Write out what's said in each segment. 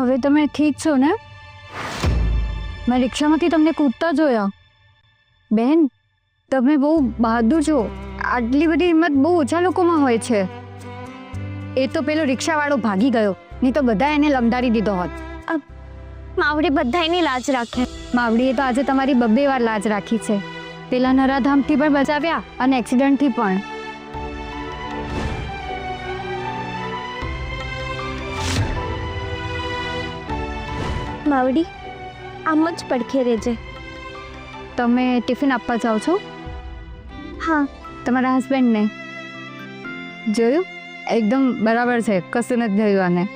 હવે તમે ઠીક છો ને? મેં રિક્ષામાંથી તમને કૂદતા જોયા. બેન, તમે બહુ બહાદુર છો. આટલી બધી હિંમત બહુ ઓછા લોકોમાં હોય છે. એ તો પેલો રિક્ષાવાળો ભાગી ગયો, નહીં તો બધા એને લંગડારી દીધો હોત. માવડી બધા એની લાજ રાખે. માવડીએ તો આજે તમારી 2 વાર લાજ રાખી છે. પેલા નરાધામથી પણ બચાવ્યા અને એક્સિડન્ટથી પણ. માવડી આમ જ પડખે રહેજે. તમે ટિફિન આપવા જાઓ છો? હા. તમારા હસબન્ડને જોયું? એકદમ બરાબર છે, કશું નથી થયું.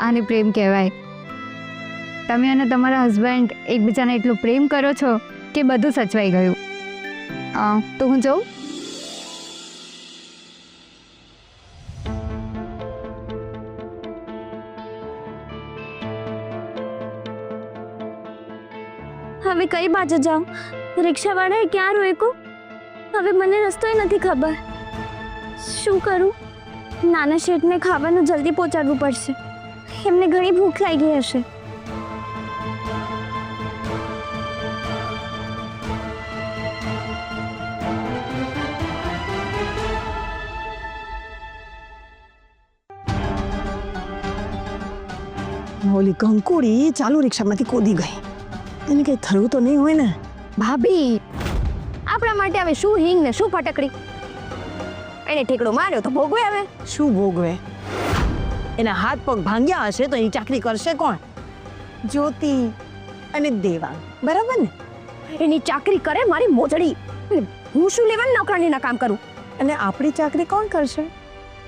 આને પ્રેમ કહેવાય. તમે અને તમારા હસબન્ડ એકબીજાને એટલું પ્રેમ કરો છો કે બધું સચવાઈ ગયું. તો હું જાઉં? હવે કઈ બાજુ જાઉં? રિક્ષાવાળાએ ક્યાં રોક્યું? હવે મને રસ્તો નથી ખબર. શું કરું? નાના શેઠને ખાવાનું જલ્દી પહોંચાડવું પડશે. એમને ઘણી ભૂખ લાગી હશે. ઓલી કંકુડી ચાલુ રિક્ષામાંથી કૂદી ગઈ. એને કઈ થયું તો નહીં હોય ને? ભાભી, આપણા માટે હવે શું હિંગ ને શું ફટકડી. એને ઠેકડો માર્યો તો ભોગવે. હવે શું ભોગવે? એના હાથ પગ ભાંગ્યા હશે તો એની ચાકરી કરશે કોણ? જ્યોતિ અને દેવાંગ, બરાબર ને? એની ચાકરી કરે મારી મોજડી. હું શું લેવા નોકરાણીના કામ કરું? અને આપણી ચાકરી કોણ કરશે?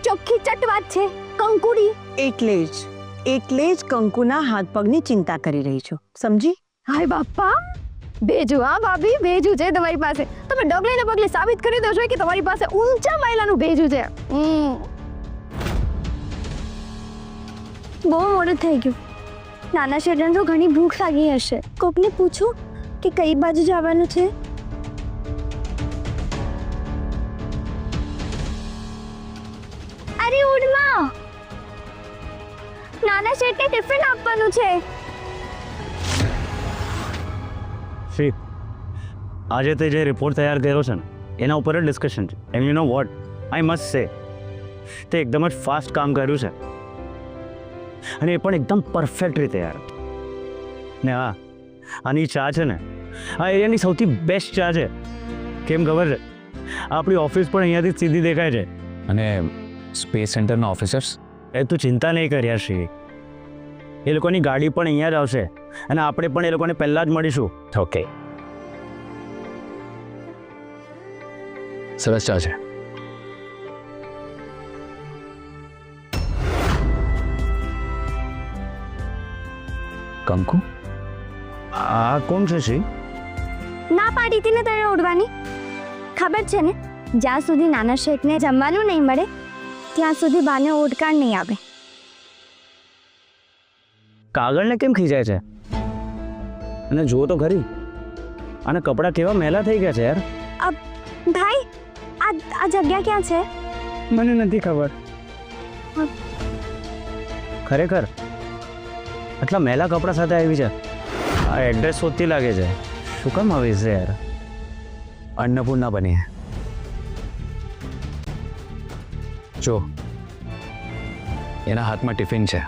ચોખ્ખી ચટ વાત છે, કંકુડી. એટલે જ કંકુના હાથ પગની ચિંતા કરી રહી છું, સમજી? હાય બાપા, ભેજુ. હા ભાભી, ભેજુ છે તમારી પાસે. તમે ડગલે ને પગલે સાબિત કરી દો છો કે તમારી પાસે ઊંચા માયલાનું ભેજુ છે. બહુ મોડું થઈ ગયું. નાના શેઠને તો ઘણી ભૂખ લાગી હશે. કોકને પૂછું કે કઈ બાજુ જવાનું છે. અરે ઉડમાં, નાના શેઠને ટિફિન આપવાનું છે. સી, આજે તે જે રિપોર્ટ તૈયાર કર્યો છે ને એના ઉપર જ ડિસ્કશન છે. And you know what, I must સે, તે એકદમ જ ફાસ્ટ કામ કર્યું છે અને એ પણ એકદમ પરફેક્ટ રીતે યાર. ને હા, આની ચા છે ને, આ એરિયાની સૌથી બેસ્ટ ચા છે. કેમ ખબર છે? આપણી ઓફિસ પણ અહીંયાથી સીધી દેખાય છે. અને સ્પેસ સેન્ટરના ઓફિસર્સ? એ તું ચિંતા નહીં કર યાર શ્રી, એ લોકોની ગાડી પણ અહીંયા જ આવશે અને આપણે પણ એ લોકોને પહેલાં જ મળીશું. ઓકે, સરસ ચા છે. કંકુ, આ કોણ છે શ્રી? ના પાડી હતી ને તને ઉડવાની. ખબર છે ને, જ્યાં સુધી નાના શેઠને જમવાનું નહીં મળે ત્યાં સુધી બાને ઓડકાર નહીં આવે. કાગળને કેમ ખીજાય છે? અને જુઓ તો ખરી, આના કપડાં કેવા મેલા થઈ ગયા છે યાર. ભાઈ, આ જગ્યા ક્યાં છે? મને નથી ખબર. ખરેખર આટલા મેલા કપડાં સાથે આવી છે. આ એડ્રેસ શોધતી લાગે છે. શું કામ આવી છે યાર? અન્નપૂર્ણા બની. જો, એના હાથમાં ટિફિન છે.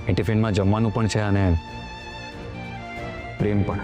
એ ટિફિનમાં જમવાનું પણ છે અને પ્રેમ પણ.